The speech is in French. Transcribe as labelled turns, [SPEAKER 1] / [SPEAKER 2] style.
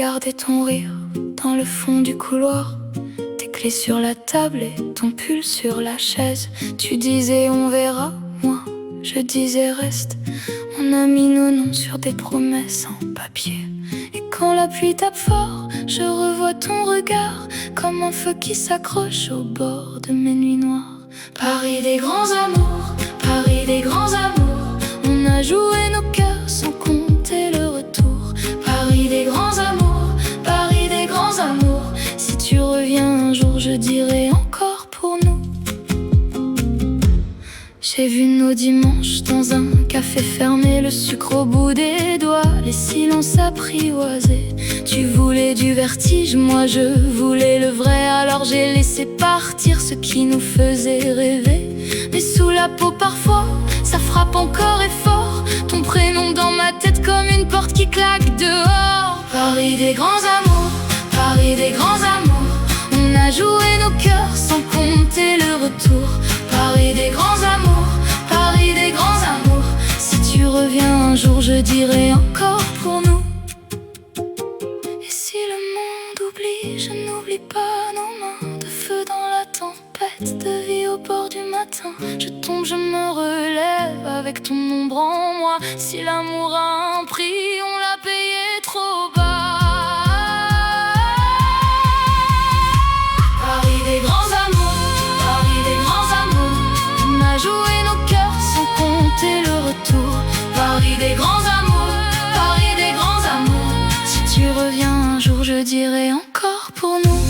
[SPEAKER 1] gardé ton rire dans le fond du couloir, tes clés sur la table et ton pull sur la chaise. Tu disais on verra, moi je disais reste. On a mis nos noms sur des promesses en papier. Et quand la pluie tape fort, je revois ton regard comme un feu qui s'accroche au bord de mes nuits noires. Paris des grands amours, Paris des grands amours. On a joué nos cœurs sans compter le retour. Paris des grands amours, Paris des grands amours. Si tu reviens un jour, je dirai encore pour nous. J'ai vu nos dimanches dans un café fermé, le sucre au bout des doigts, les silences apprivoisés. Tu voulais du vertige, moi je voulais le vrai. Alors j'ai laissé partir ce qui nous faisait rêver. Mais sous la peau parfois, ça frappe encore et fort. Ton prénom dans ma tête comme une porte qui claque dehors. Paris des grands amours, Paris des grands amours. On a joué nos cœurs sans compter le retour. Paris des grands amours, Paris des grands amours. Si tu reviens un jour, je dirai encore pour nous. Et si le monde oublie, je n'oublie pas nos mains de feu dans la tempête, de vie au bord du matin. Je tombe, je me relève avec ton ombre en moi. Si l'amour a un prix, on l'a payé trop bas. Paris des grands amours, Paris des grands amours. On a joué nos cœurs sans compter le retour. Paris des grands amours, Paris des grands amours. Si tu reviens un jour, je dirai encore pour nous.